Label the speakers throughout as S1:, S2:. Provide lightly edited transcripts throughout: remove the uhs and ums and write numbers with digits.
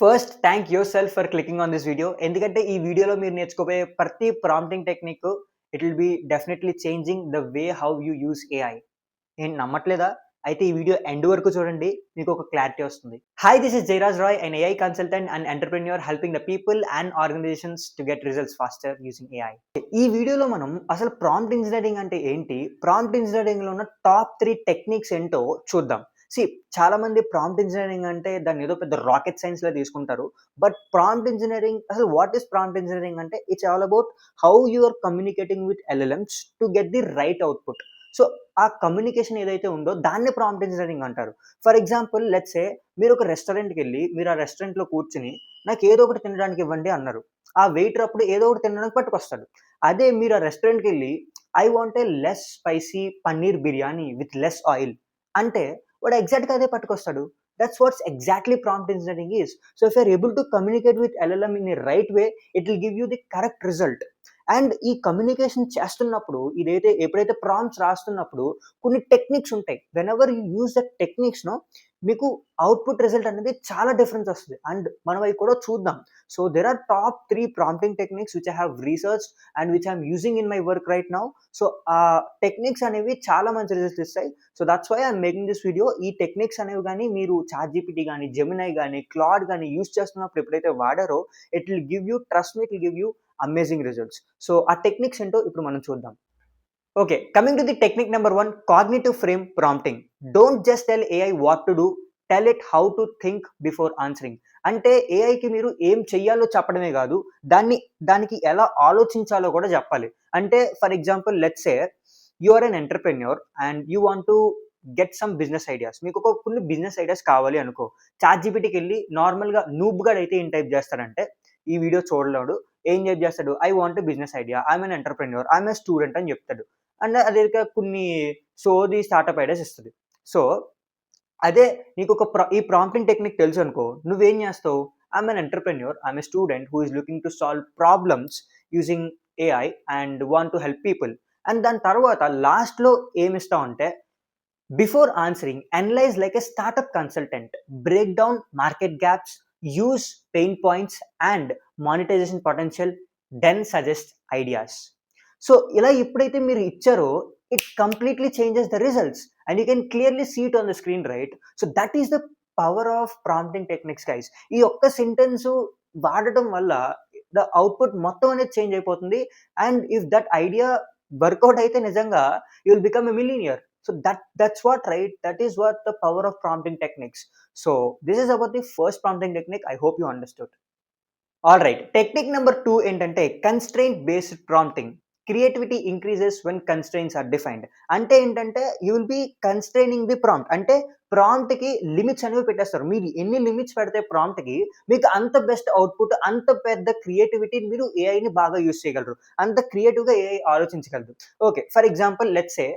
S1: First thank your self for clicking on this video. ఎందుకంటే ఈ వీడియోలో మీరు నేర్చుకోబోయే ప్రతి prompting technique it will be definitely changing the way how you use AI. ఏంటి నమ్మట్లేదా? అయితే ఈ వీడియో ఎండ్ వరకు చూడండి, మీకు ఒక క్లారిటీ వస్తుంది. Hi, this is Jayaraj Roy, an AI consultant and entrepreneur helping the people and organizations to get results faster using AI. ఈ వీడియోలో మనం అసలు ప్రాంప్ట్ ఇంజనీరింగ్ అంటే ఏంటి, ప్రాంప్ట్ ఇంజనీరింగ్ లో ఉన్న టాప్ 3 టెక్నిక్స్ ఏంటో చూద్దాం. చాలా మంది ప్రాంప్ట్ ఇంజనీరింగ్ అంటే దాన్ని ఏదో పెద్ద రాకెట్ సైన్స్ లా తీసుకుంటారు. బట్ ప్రాంప్ట్ ఇంజనీరింగ్ అసలు వాట్ ఈస్ ప్రాంప్ట్ ఇంజనీరింగ్ అంటే it's all about how you are communicating with LLMs to get the right output. So ఆ కమ్యూనికేషన్ ఏదైతే ఉందో దాన్ని ప్రాంప్ట్ ఇంజనీరింగ్ అంటారు. ఫర్ ఎగ్జాంపుల్ లెట్స్ సే మీరు ఒక రెస్టారెంట్కి వెళ్ళి మీరు ఆ రెస్టారెంట్లో కూర్చుని నాకు ఏదో ఒకటి తినడానికి ఇవ్వండి అన్నారు. ఆ వెయిటర్ అప్పుడు ఏదో ఒకటి తినడానికి పట్టుకొస్తాడు. అదే మీరు ఆ రెస్టారెంట్కి వెళ్ళి I want a less spicy paneer biryani with less oil అంటే వాడు ఎగ్జాక్ట్గా అదే పట్టుకొస్తాడు. That's what's exactly prompt engineering is. So if you're able to communicate with LLM in a right way, it will give you the correct result. And ఈ communication చేస్తున్నప్పుడు ఎప్పుడైతే prompts రాస్తున్నప్పుడు కొన్ని టెక్నిక్స్ ఉంటాయి. Whenever you use the టెక్నిక్స్‌నో మీకు output result అనేది చాలా డిఫరెన్స్ వస్తది. అండ్ మనం అవి కూడా చూద్దాం. So there are top 3 prompting techniques which I have researched and which I am using in my work right now. So ఆ టెక్నిక్స్ అనేవి చాలా మంచి రిజల్ట్స్ ఇస్తాయి. So that's why I am making this video. ఈ techniques అనేవి గాని మీరు ChatGPT గాని, జెమినై గాని, క్లాడ్ గాని యూజ్ చేస్తున్నప్పుడు ఎప్పుడైతే వాడారో it will give you, trust me, it will give you amazing results. So ఆ టెక్నిక్స్ ఏంటో ఇప్పుడు మనం చూద్దాం. Okay, coming to the technique number 1, cognitive frame prompting. Don't just tell AI what to do, tell it how to think before answering. అంటే ఏఐకి మీరు ఏం చెయ్యాలో చెప్పడమే కాదు, దానికి ఎలా ఆలోచించాలో కూడా చెప్పాలి. అంటే for example let's say you are an entrepreneur and you want to get some business ideas. మీకు కొన్ని బిజినెస్ ఐడియాస్ కావాలి అనుకో. చాట్‌జీపీటీకి వెళ్ళి నార్మల్‌గా నూబ్ గాడు అయితే ఏం టైప్ చేస్తాడంటే, ఈ వీడియో చూడలేడు, ఏం టైప్ చేస్తాడు, I want business idea, I'm an entrepreneur, I'm a student అని చెప్తాడు. అండ్ అదే కొన్ని సోది స్టార్టప్ ఐడియాస్ ఇస్తది. సో అదే నీకు ఈ ప్రాంప్టింగ్ టెక్నిక్ తెలుసు అనుకో, నువ్వేం చేస్తావు, I'm an entrepreneur, I'm a student who is looking to solve problems using AI and want to help people. And దాని తర్వాత లాస్ట్‌లో ఏమిస్తావు అంటే, before answering analyze like a startup consultant, break down market gaps, use pain points and monetization potential, then suggest ideas. So ఇలా ఎప్పుడైతే మీరు ఇచ్చారో it completely changes the results and you can clearly see it on the screen, right? So that is the power of prompting techniques guys. ఈ ఒక్క sentence వాడటం వల్ల the output మొత్తం అనేది చేంజ్ అయిపోతుంది. And if that idea work out అయితే నిజంగా you will become a millionaire. So that's what, right? That is what the power of prompting techniques. So this is about the first prompting technique. I hope you understood. All right, technique number 2 ఏంటంటే constraint based prompting. Creativity increases when constraints are defined. అంటే ఏంటంటే you will be constraining the prompt. అంటే ప్రాంప్ట్‌కి limits అనేవి పెట్టేస్తారు. మీరు ఎన్ని limits పెడితే ప్రాంప్ట్‌కి మీకు అంత బెస్ట్ అవుట్‌పుట్, అంత పెద్ద క్రియేటివిటీ, మీరు ఏఐని బాగా యూజ్ చేయగలరు. అంత క్రియేటివ్‌గా ఏఐ ఆలోచించగలదు. Okay, for example let's say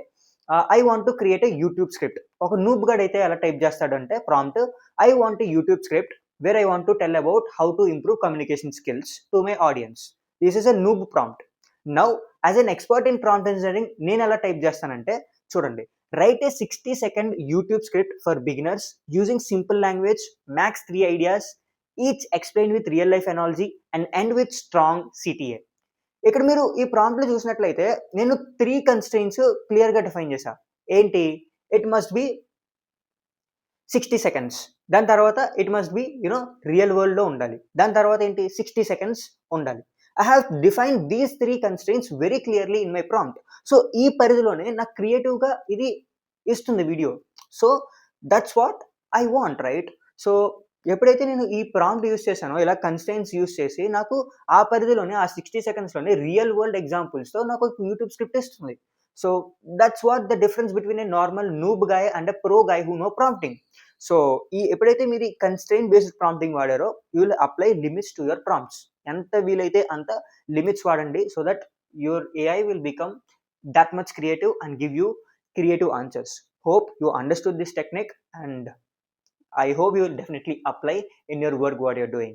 S1: I want to create a YouTube script. ఒక నూబ్ గాడు అయితే ఎలా టైప్ చేస్తాడంటే prompt, I want a YouTube script where I want to tell about how to improve communication skills to my audience. This is a noob prompt. Now, as an expert in prompt engineering, నేను ఎలా type చేస్తానంటే చూడండి, write a 60-second YouTube script for beginners using simple language, max 3 ideas, each explained with real life analogy and end with strong CTA. ఇక్కడ మీరు ఈ ప్రాంప్ట్లో చూసినట్లయితే నేను 3 constraints క్లియర్గా డిఫైన్ చేశా. ఏంటి? It must be 60 seconds. దాని తర్వాత ఇట్ మస్ట్ బి రియల్ వరల్డ్‌లో ఉండాలి. దాని తర్వాత ఏంటి? 60 సెకండ్స్ ఉండాలి. I have defined these 3 constraints very clearly in my prompt. So ఈ పరిధిలోనే నాకు క్రియేటివ్‌గా ఇది ఇస్తుంది video. So that's what I want, right? So ఎప్పుడైతే నేను ఈ ప్రాంప్ట్ యూజ్ చేశానో, ఇలా కన్‌స్ట్రెయింట్స్ యూజ్ చేసి నాకు ఆ పరిధిలోనే ఆ 60 సెకండ్స్‌లోనే రియల్ వరల్డ్ ఎగ్జాంపుల్స్‌తో నాకు ఒక యూట్యూబ్ స్క్రిప్ట్ ఇస్తుంది. So that's what the difference between a normal noob guy and a pro guy who know prompting. So ఎప్పుడైతే మీరు ఈ కన్‌స్ట్రెయింట్ బేస్డ్ ప్రాంప్టింగ్ వాడారో you will apply limits to your prompts. ఎంత వీలైతే అంత లిమిట్స్ వాడండి. So that your AI will become that much creative and give you creative answers. Hope you understood this technique and I hope you will definitely apply in your work what you're doing.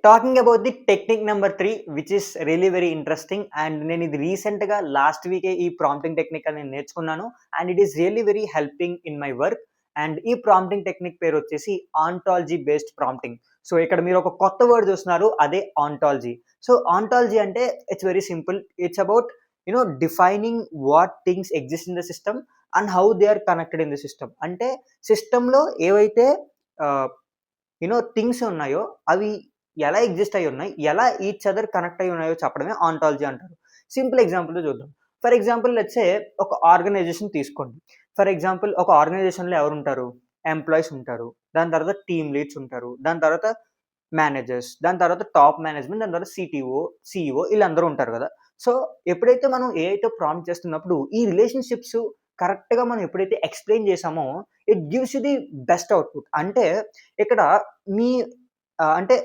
S1: Talking about the technique number 3, which is really very interesting, and నేను ఇది రీసెంట్గా last వీకే ఈ prompting technique అని నేర్చుకున్నాను and it is really very helping in my work. And ఈ prompting technique పేరు వచ్చేసి ontology based prompting. So ఇక్కడ మీరు ఒక కొత్త వర్డ్ చూస్తున్నారు, అదే ఆంటాలజీ. సో ఆంటాలజీ అంటే it's very simple. It's about defining what things exist in the system and how they are connected in the system. అంటే సిస్టంలో ఏవైతే థింగ్స్ ఉన్నాయో అవి ఎలా ఎగ్జిస్ట్ అయ్యి ఉన్నాయి, ఎలా ఈచ్ అదర్ కనెక్ట్ అయ్యి ఉన్నాయో చెప్పడమే ఆంటాలజీ అంటారు. సింపుల్ ఎగ్జాంపుల్‌తో చూద్దాం. ఫర్ ఎగ్జాంపుల్ లెట్స్ సే ఒక ఆర్గనైజేషన్ తీసుకోండి. ఫర్ ఎగ్జాంపుల్ ఒక ఆర్గనైజేషన్‌లో ఎవరుంటారు? ఎంప్లాయీస్ ఉంటారు. దాని తర్వాత టీమ్ లీడ్స్ ఉంటారు. దాని తర్వాత మేనేజర్స్, దాని తర్వాత టాప్ మేనేజ్మెంట్, దాని తర్వాత సిటీఓ, సీఈఓ ఈళ్ళందరూ ఉంటారు గదా! సో, ఎప్పుడైతే మనం ఏఐతో ప్రాంప్ట్ చేస్తున్నప్పుడు ఈ రిలేషన్‌షిప్స్ కరెక్ట్‌గా మనం ఎప్పుడైతే ఎక్స్‌ప్లెయిన్ చేసామో it gives you the best output. అంటే ఇక్కడ మీ అంటే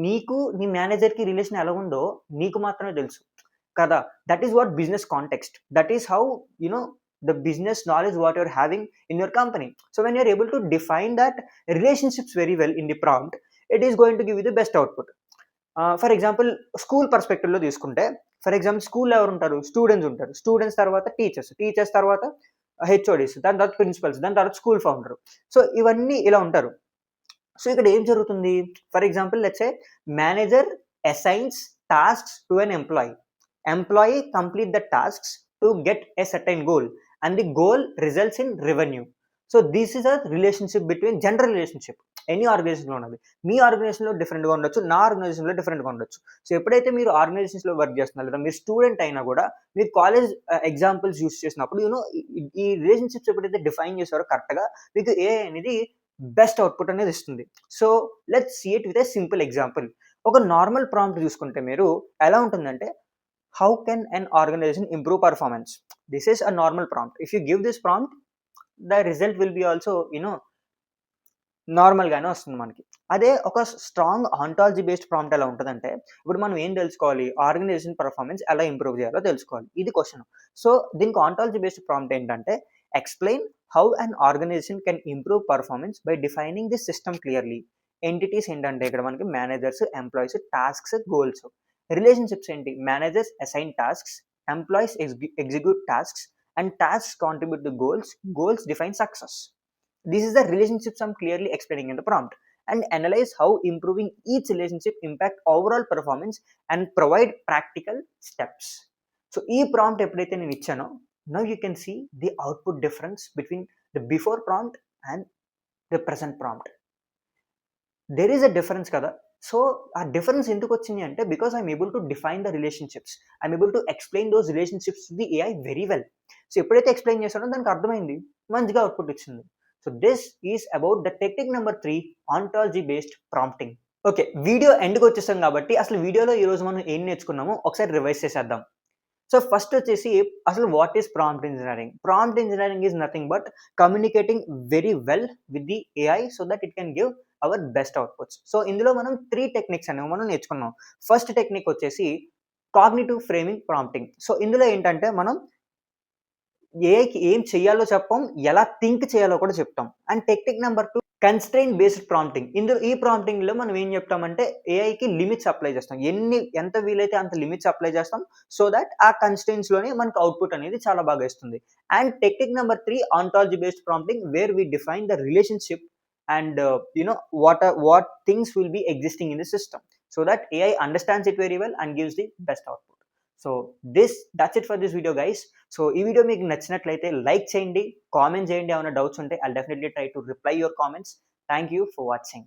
S1: నీకు నీ మేనేజర్‌కి రిలేషన్ ఎలాగుందో నీకు మాత్రమే తెలుసు కదా! That is what business context. That is how you know the business knowledge what you're having in your company. So when you're able to define that relationships very well in the prompt, it is going to give you the best output. For example, school పర్స్పెక్టివ్‌లో తీసుకుంటే, for example స్కూల్‌లో ఎవరుంటారు? Students ఉంటారు. Students తర్వాత teachers, teachers తర్వాత HODs, దాని తర్వాత principles, దాని తర్వాత స్కూల్ ఫౌండర్. సో ఇవన్నీ ఇలా ఉంటారు. సో ఇక్కడ ఏం జరుగుతుంది? For example let's say manager assigns tasks to N employee. Employee complete the tasks to get a certain goal and the goal results in revenue. So this is a relationship between general relationship. Any ఆర్గనైజేషన్‌లో ఉన్నది. మీ ఆర్గనైజేషన్‌లో డిఫరెంట్‌గా ఉండొచ్చు. నా ఆర్గనైజేషన్‌లో డిఫరెంట్‌గా ఉండొచ్చు. So ఎప్పుడైతే మీరు ఆర్గనైజేషన్స్‌లో వర్క్ చేస్తున్నారు లేదా మీరు స్టూడెంట్ అయినా కూడా మీరు కాలేజ్ ఎగ్జాంపుల్స్ యూజ్ చేసినప్పుడు ఈ రిలేషన్‌షిప్స్ ఎప్పుడైతే డిఫైన్ చేసారో కరెక్ట్‌గా మీకు ఏఐ అనేది బెస్ట్ అవుట్‌పుట్ అనేది ఇస్తుంది. So let's see it with a simple example. ఒక నార్మల్ ప్రాంప్ట్ చూసుకుంటే మీరు ఎలా ఉంటుందంటే, how can an organization improve performance? This is a normal prompt. If you give this prompt, the result will be also normal గానే వస్తుంది మనకి. అదే ఒక స్ట్రాంగ్ ఆంటాలజీ బేస్డ్ ప్రాంప్ట్ ఎలా ఉంటదంటే, ఇప్పుడు మనం ఏం తెలుసుకోవాలి? ఆర్గనైజేషన్ పెర్ఫార్మెన్స్ ఎలా ఇంప్రూవ్ చేయాలో తెలుసుకోవాలి. ఇది క్వెషన్. సో దీనికి ఆంటాలజీ బేస్డ్ ప్రాంప్ట్ ఏంటంటే, explain how an organisation can improve performance by defining the system clearly. Entities ఏంటంటే ఇక్కడ మనకి managers, employees, tasks, goals. Relationships ఏంటి? Managers assign tasks, employees execute tasks and tasks contribute to goals, goals define success. This is the relationships I'm clearly explaining in the prompt, and analyze how improving each relationship impact overall performance and provide practical steps. So ee prompt eppadaithe nenu ichchano, now you can see the output difference between the before prompt and the present prompt. There is a difference kada. So aa difference enduku vachindi ante because I'm able to define the relationships, I'm able to explain those relationships to the AI very well. So ఎప్పుడైతే explain చేశానో దానికి అర్థమైంది, మంచిగా output ఇచ్చింది. So this is about the technique number 3, ontology based prompting. Okay, video ఎండ్‌కి వచ్చేసాం కాబట్టి అసలు వీడియోలో ఈరోజు మనం ఏం నేర్చుకున్నామో ఒకసారి రివైజ్ చేసేద్దాం. సో ఫస్ట్ వచ్చేసి అసలు what is prompt engineering? Prompt engineering is nothing but communicating very well with the AI so that it can give our best outputs. So ఇందులో మనం 3 టెక్నిక్స్ అనేవి మనం నేర్చుకున్నాం. ఫస్ట్ టెక్నిక్ వచ్చేసి కాగ్నిటివ్ ఫ్రేమింగ్ ప్రాంప్టింగ్. సో ఇందులో ఏంటంటే మనం ఏఐకి ఏం చేయాలో చెప్పం, ఎలా థింక్ చేయాలో కూడా చెప్తాం. And technique number 2 constrain based prompting. ఈ ప్రాంప్టింగ్‌లో మనం ఏం చెప్తామంటే ఏఐకి లిమిట్స్ అప్లై చేస్తాం. ఎంత వీలైతే అంత లిమిట్స్ అప్లై చేస్తాం. సో దట్ ఆ కన్‌స్ట్రెయిన్స్‌లోనే మనకు అవుట్‌పుట్ అనేది చాలా బాగా ఇస్తుంది. And technique number 3 ontology based prompting where we define the relationship and what things will be existing in the system so that AI understands it very well and gives the best output. So that's it for this video guys. So ఈ video మీకు నచ్చినట్లయితే like చేయండి, comment చేయండి. ఏమైనా doubts ఉంటే I'll definitely try to reply your comments. Thank you for watching.